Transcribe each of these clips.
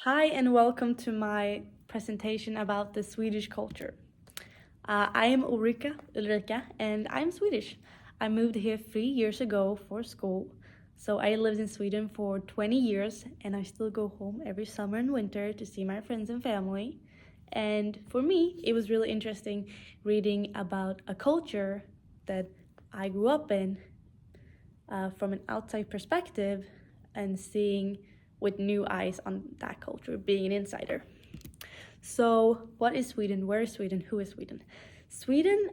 Hi, and welcome to my presentation about the Swedish culture. I am Ulrika, and I'm Swedish. I moved here 3 years ago for school. So I lived in Sweden for 20 years, and I still go home every summer and winter to see my friends and family. And for me, it was really interesting reading about a culture that I grew up in from an outside perspective and seeing with new eyes on that culture, being an insider. So, what is Sweden? Where is Sweden? Who is Sweden? Sweden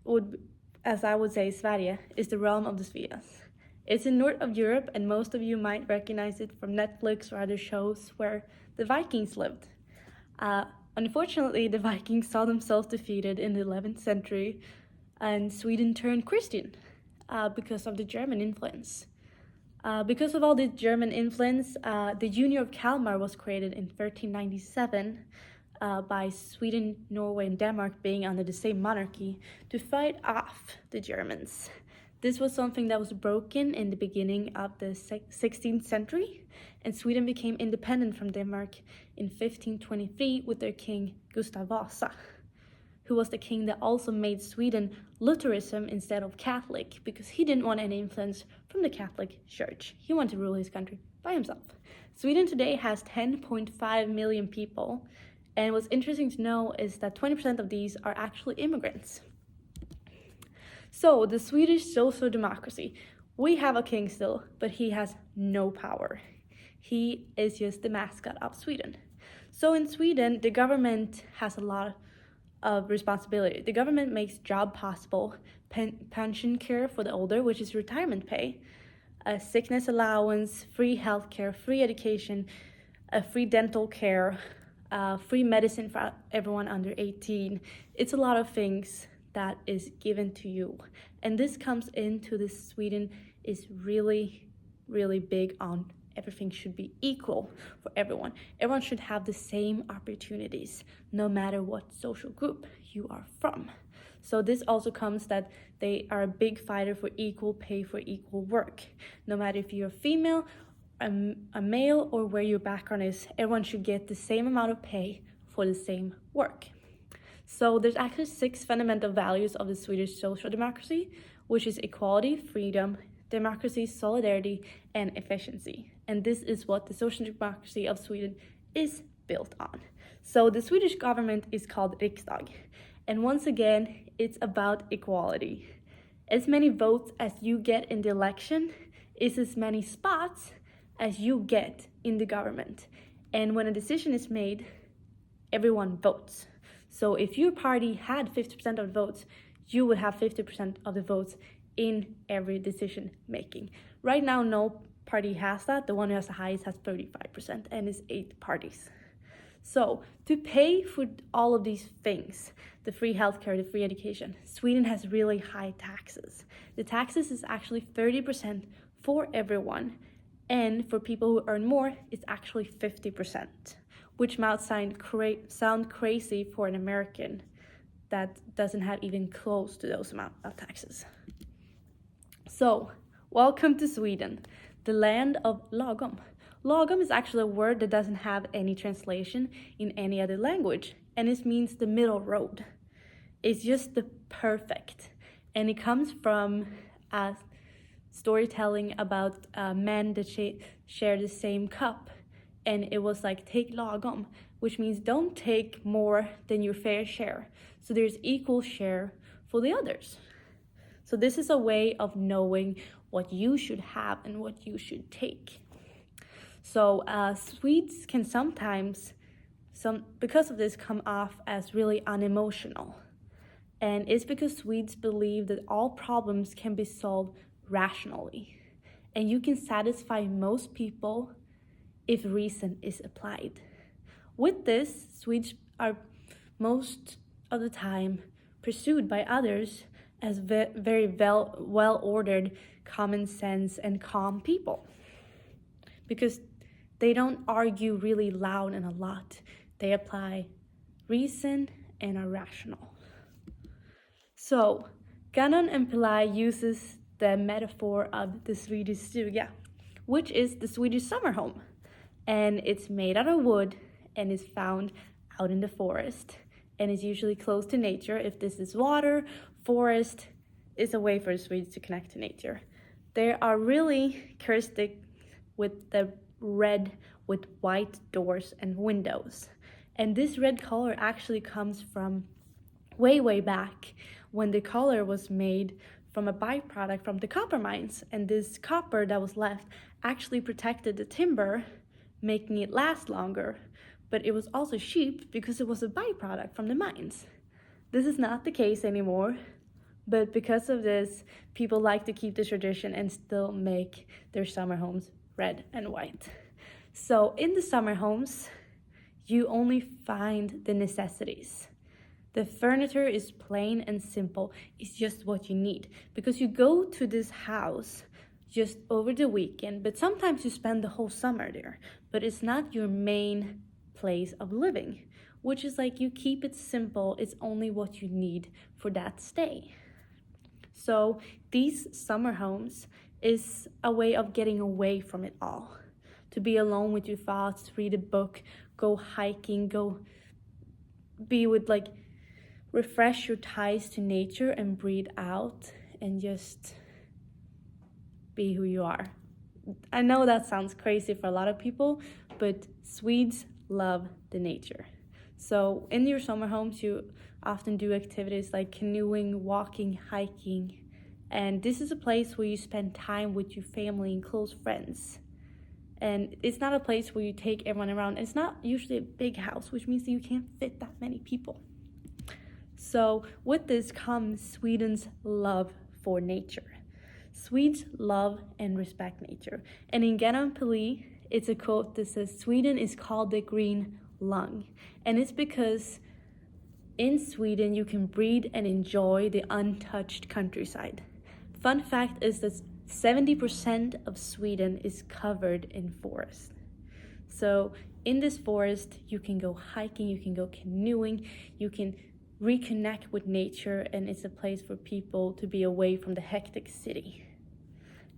would, as I would say, Sverige is the realm of the Swedes. It's in north of Europe, and most of you might recognize it from Netflix or other shows where the Vikings lived. Uh, Unfortunately, the Vikings saw themselves defeated in the 11th century, and Sweden turned Christian because of the German influence. Because of all the German influence, the Union of Kalmar was created in 1397 by Sweden, Norway, and Denmark being under the same monarchy to fight off the Germans. This was something that was broken in the beginning of the 16th century, and Sweden became independent from Denmark in 1523 with their king Gustav Vasa, who was the king that also made Sweden Lutheranism instead of Catholic because he didn't want any influence from the Catholic Church. He wanted to rule his country by himself. Sweden today has 10.5 million people, and what's interesting to know is that 20% of these are actually immigrants. So, the Swedish social democracy. We have a king still, but he has no power. He is just the mascot of Sweden. So in Sweden, the government has a lot of responsibility. The government makes job possible, pension care for the older, which is retirement pay, a sickness allowance, free healthcare, free education, free dental care, free medicine for everyone under 18. It's a lot of things that is given to you. And this comes into this Sweden is really, really big on everything should be equal for everyone. Everyone should have the same opportunities, no matter what social group you are from. So this also comes that they are a big fighter for equal pay for equal work. No matter if you're female, a male, or where your background is, everyone should get the same amount of pay for the same work. So there's actually 6 fundamental values of the Swedish social democracy, which is equality, freedom, democracy, solidarity, and efficiency. And this is what the social democracy of Sweden is built on. So the Swedish government is called Riksdag. And once again, it's about equality. As many votes as you get in the election is as many spots as you get in the government. And when a decision is made, everyone votes. So if your party had 50% of the votes, you would have 50% of the votes in every decision making. Right now, no party has that. The one who has the highest has 35%, and it's 8 parties. So to pay for all of these things, the free healthcare, the free education, Sweden has really high taxes. The taxes is actually 30% for everyone, and for people who earn more, it's actually 50%, which might sound crazy for an American that doesn't have even close to those amount of taxes. So, welcome to Sweden, the land of lagom. Lagom is actually a word that doesn't have any translation in any other language, and it means the middle road. It's just the perfect, and it comes from storytelling about men that share the same cup, and it was like take lagom, which means don't take more than your fair share. So there's equal share for the others. So this is a way of knowing what you should have and what you should take. So Swedes can sometimes, because of this, come off as really unemotional. And it's because Swedes believe that all problems can be solved rationally. And you can satisfy most people if reason is applied. With this, Swedes are most of the time pursued by others as very well-ordered, common sense, and calm people. Because they don't argue really loud and a lot. They apply reason and are rational. So, Gannon and Pillai uses the metaphor of the Swedish stuga, which is the Swedish summer home. And it's made out of wood and is found out in the forest. And is usually close to nature. If this is water, forest is a way for the Swedes to connect to nature. They are really characteristic with the red with white doors and windows. And this red color actually comes from way back when the color was made from a byproduct from the copper mines. And this copper that was left actually protected the timber, making it last longer. But it was also cheap because it was a byproduct from the mines. This is not the case anymore, but because of this, people like to keep the tradition and still make their summer homes red and white. So in the summer homes, you only find the necessities. The furniture is plain and simple. It's just what you need. Because you go to this house just over the weekend, but sometimes you spend the whole summer there. But it's not your main place of living, which is like you keep it simple. It's only what you need for that stay. So these summer homes is a way of getting away from it all. To be alone with your thoughts, read a book, go hiking, go be with refresh your ties to nature and breathe out and just be who you are. I know that sounds crazy for a lot of people, but Swedes love the nature. So in your summer homes, you often do activities like canoeing, walking, hiking, and this is a place where you spend time with your family and close friends. And it's not a place where you take everyone around. It's not usually a big house, which means that you can't fit that many people. So with this comes Sweden's love for nature. Swedes love and respect nature. And in Peli, it's a quote that says, Sweden is called the green lung. And it's because in Sweden, you can breathe and enjoy the untouched countryside. Fun fact is that 70% of Sweden is covered in forest. So in this forest, you can go hiking, you can go canoeing, you can reconnect with nature, and it's a place for people to be away from the hectic city.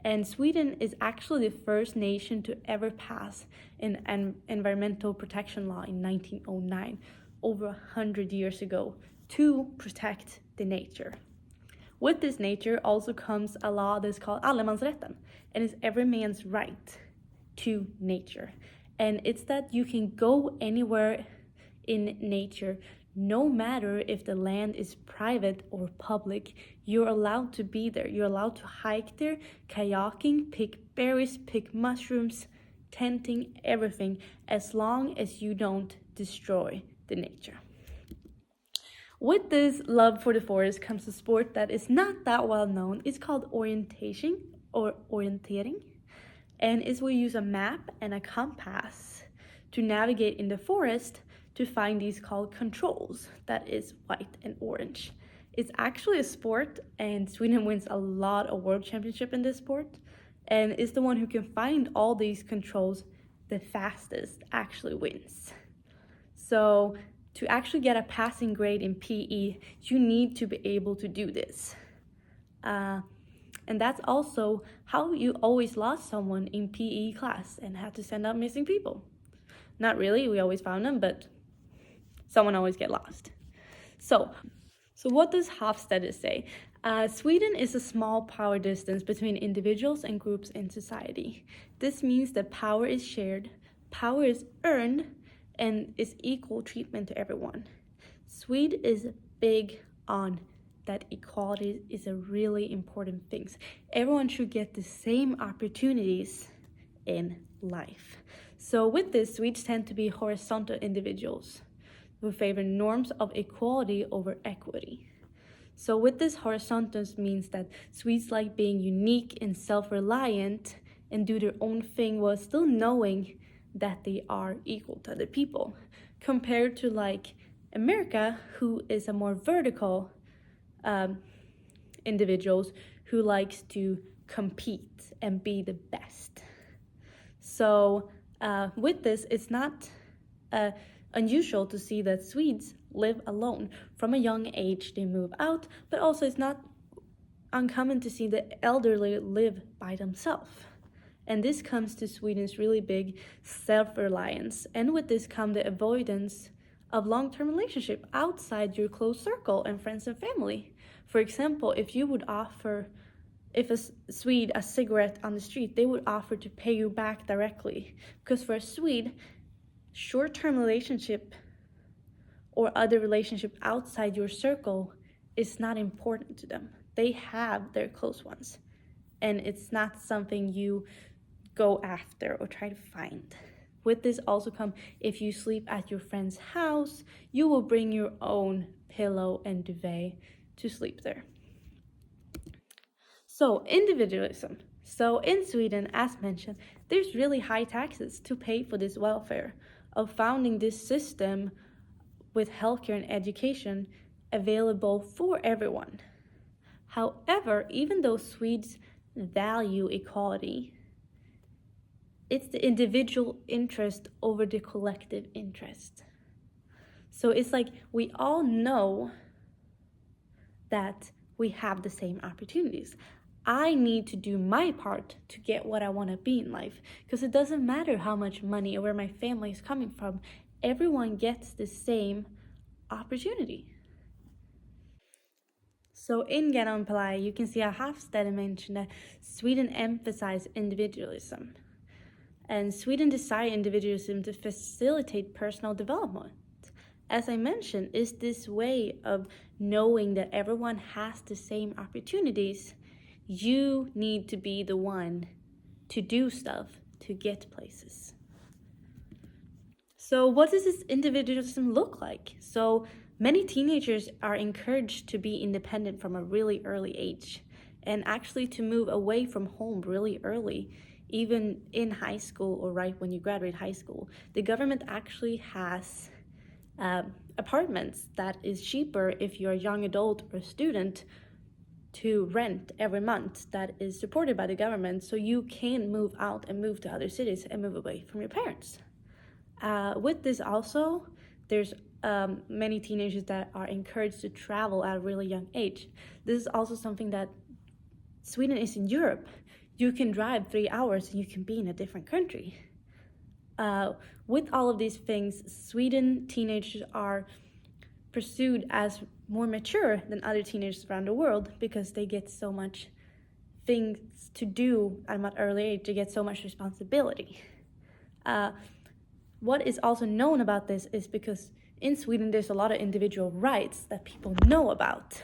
And Sweden is actually the first nation to ever pass an environmental protection law in 1909, over 100 years ago, to protect the nature. With this nature also comes a law that's called allemansrätten, and it's every man's right to nature. And it's that you can go anywhere in nature, no matter if the land is private or public, you're allowed to be there. You're allowed to hike there, kayaking, pick berries, pick mushrooms, tenting, everything, as long as you don't destroy the nature. With this love for the forest comes a sport that is not that well known. It's called orientation or orientering. And it's where you use a map and a compass to navigate in the forest to find these called controls, that is white and orange. It's actually a sport, and Sweden wins a lot of world championship in this sport, and is the one who can find all these controls the fastest actually wins. So to actually get a passing grade in PE, you need to be able to do this. And that's also how you always lost someone in PE class and had to send out missing people. Not really, we always found them, but someone always get lost. So what does Hofstede say? Sweden is a small power distance between individuals and groups in society. This means that power is shared, power is earned, and is equal treatment to everyone. Sweden is big on that equality is a really important thing. Everyone should get the same opportunities in life. So with this, Swedes tend to be horizontal individuals who favor norms of equality over equity. So with this, horizontals means that Swedes like being unique and self-reliant and do their own thing while still knowing that they are equal to other people, compared to America, who is a more vertical individuals who likes to compete and be the best. So with this, it's not unusual to see that Swedes live alone. From a young age, they move out, but also it's not uncommon to see the elderly live by themselves. And this comes to Sweden's really big self-reliance. And with this come the avoidance of long-term relationship outside your close circle and friends and family. For example, if you would offer if a Swede a cigarette on the street, they would offer to pay you back directly. Because for a Swede, short-term relationship or other relationship outside your circle is not important to them. They have their close ones, and it's not something you go after or try to find. With this also come, if you sleep at your friend's house, you will bring your own pillow and duvet to sleep there. So individualism. So in Sweden, as mentioned, there's really high taxes to pay for this welfare of founding this system with healthcare and education available for everyone. However, even though Swedes value equality, it's the individual interest over the collective interest. So it's like we all know that we have the same opportunities. I need to do my part to get what I want to be in life, because it doesn't matter how much money or where my family is coming from. Everyone gets the same opportunity. So in Genomplay, you can see how Hofstede mentioned that Sweden emphasizes individualism. And Sweden desires individualism to facilitate personal development. As I mentioned, is this way of knowing that everyone has the same opportunities. You need to be the one to do stuff to get places. So what does this individualism look like? So many teenagers are encouraged to be independent from a really early age, and actually to move away from home really early, even in high school or right when you graduate high school. The government actually has apartments that is cheaper if you're a young adult or a student to rent every month, that is supported by the government, so you can move out and move to other cities and move away from your parents. With this also, there's many teenagers that are encouraged to travel at a really young age. This is also something that Sweden is in Europe. You can drive 3 hours and you can be in a different country. With all of these things, Sweden teenagers are pursued as more mature than other teenagers around the world, because they get so much things to do at an early age. They get so much responsibility. What is also known about this is because in Sweden there's a lot of individual rights that people know about.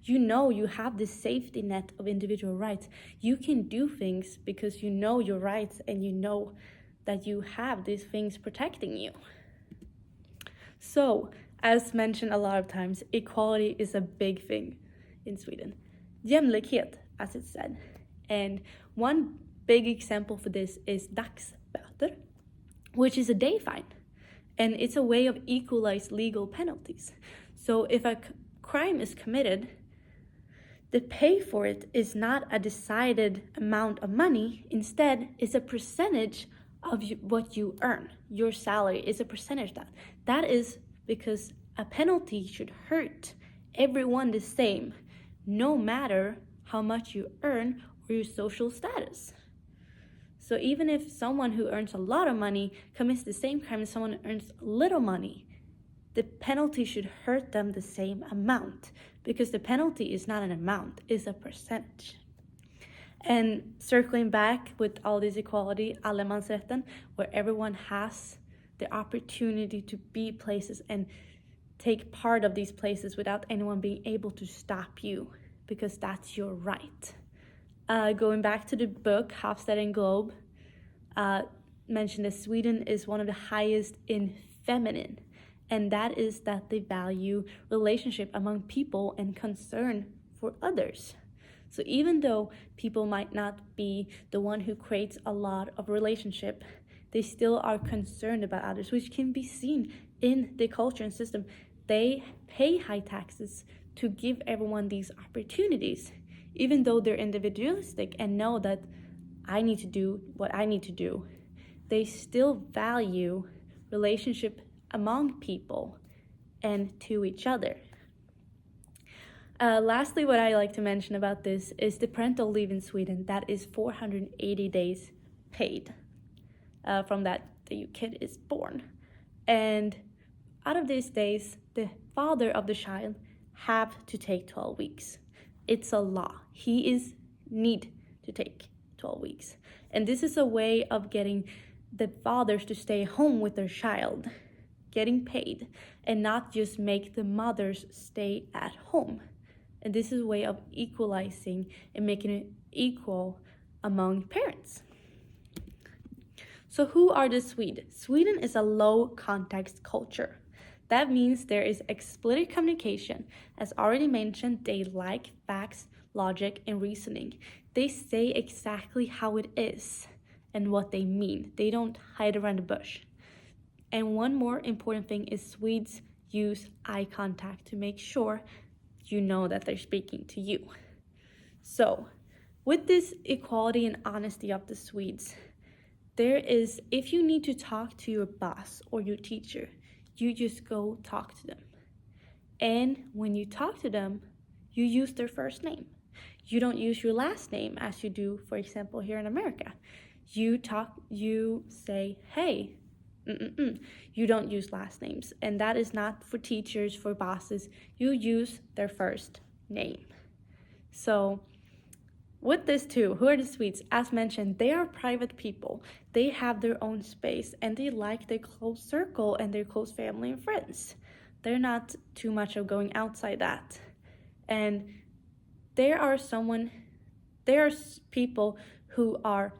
You know you have this safety net of individual rights. You can do things because you know your rights and you know that you have these things protecting you. So, as mentioned a lot of times, equality is a big thing in Sweden. Jämlikhet, as it said. And one big example for this is dagsböter, which is a day fine. And it's a way of equalize legal penalties. So if a crime is committed, the pay for it is not a decided amount of money. Instead, it's a percentage of what you earn. Your salary is a percentage of that. That is because a penalty should hurt everyone the same, no matter how much you earn or your social status. So even if someone who earns a lot of money commits the same crime as someone who earns little money, the penalty should hurt them the same amount, because the penalty is not an amount, it's a percentage. And circling back with all this equality, allemansrätten, where everyone has the opportunity to be places and take part of these places without anyone being able to stop you, because that's your right. Going back to the book, Hofstede and Globe, mentioned that Sweden is one of the highest in feminine, and that is that they value relationship among people and concern for others. So even though people might not be the one who creates a lot of relationship, they still are concerned about others, which can be seen in the culture and system. They pay high taxes to give everyone these opportunities, even though they're individualistic and know that I need to do what I need to do. They still value relationship among people and to each other. Lastly, what I like to mention about this is the parental leave in Sweden. That is 480 days paid from that the kid is born. And out of these days, the father of the child have to take 12 weeks. It's a law. He is need to take 12 weeks. And this is a way of getting the fathers to stay home with their child, getting paid, and not just make the mothers stay at home. And this is a way of equalizing and making it equal among parents. So who are the Swedes? Sweden is a low context culture. That means there is explicit communication. As already mentioned, they like facts, logic, and reasoning. They say exactly how it is and what they mean. They don't hide around the bush. And one more important thing is Swedes use eye contact to make sure you know that they're speaking to you. So, with this equality and honesty of the Swedes, there is, if you need to talk to your boss or your teacher, you just go talk to them. And when you talk to them, you use their first name. You don't use your last name as you do, for example, here in America. You say, hey, You don't use last names. And that is not for teachers, for bosses. You use their first name. So with this too, who are the Swedes? As mentioned, they are private people. They have their own space and they like their close circle and their close family and friends. They're not too much of going outside that. And there are people who are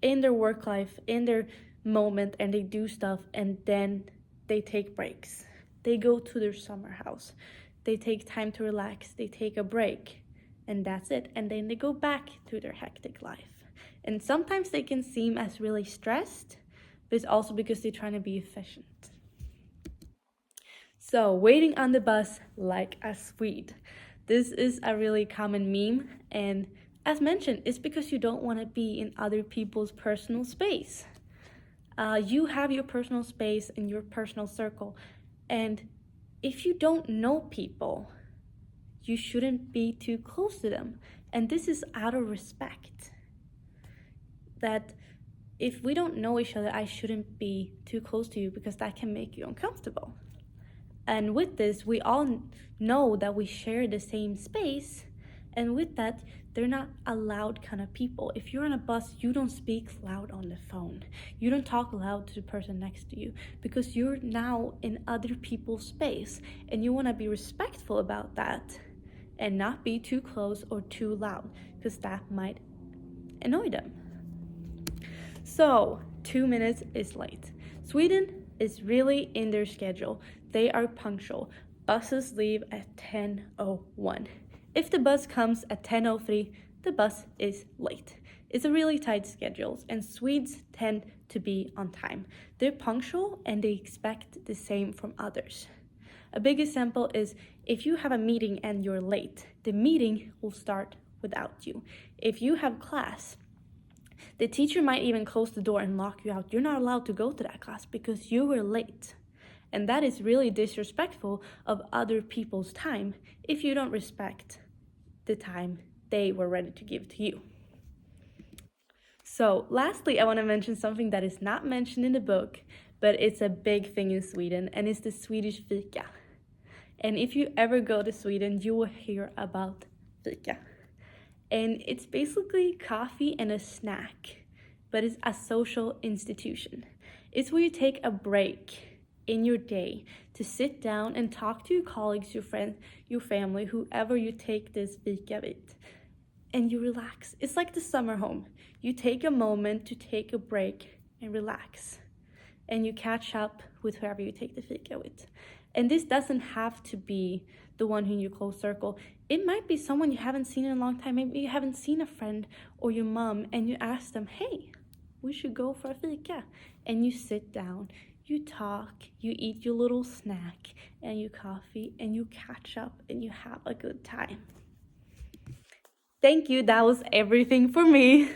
in their work life, in their moment, and they do stuff and then they take breaks. They go to their summer house. They take time to relax. They take a break. And that's it. And then they go back to their hectic life. And sometimes they can seem as really stressed, but it's also because they're trying to be efficient. So, waiting on the bus like a Swede. This is a really common meme. And as mentioned, it's because you don't want to be in other people's personal space. You have your personal space and your personal circle. And if you don't know people, you shouldn't be too close to them. And this is out of respect. That if we don't know each other, I shouldn't be too close to you because that can make you uncomfortable. And with this, we all know that we share the same space. And with that, they're not a loud kind of people. If you're on a bus, you don't speak loud on the phone. You don't talk loud to the person next to you because you're now in other people's space. And you want to be respectful about that and not be too close or too loud because that might annoy them. So, 2 minutes is late. Sweden is really in their schedule. They are punctual. Buses leave at 10:01. If the bus comes at 10:03, the bus is late. It's a really tight schedule, and Swedes tend to be on time. They're punctual and they expect the same from others. A big example is if you have a meeting and you're late, the meeting will start without you. If you have class, the teacher might even close the door and lock you out. You're not allowed to go to that class because you were late. And that is really disrespectful of other people's time if you don't respect the time they were ready to give to you. So lastly, I want to mention something that is not mentioned in the book, but it's a big thing in Sweden, and it's the Swedish fika. And if you ever go to Sweden, you will hear about fika. And it's basically coffee and a snack, but it's a social institution. It's where you take a break in your day to sit down and talk to your colleagues, your friends, your family, whoever you take this fika with, and you relax. It's like the summer home. You take a moment to take a break and relax, and you catch up with whoever you take the fika with. And this doesn't have to be the one who in your close circle. It might be someone you haven't seen in a long time. Maybe you haven't seen a friend or your mom, and you ask them, hey, we should go for a fika. And you sit down, you talk, you eat your little snack and your coffee, and you catch up and you have a good time. Thank you. That was everything for me.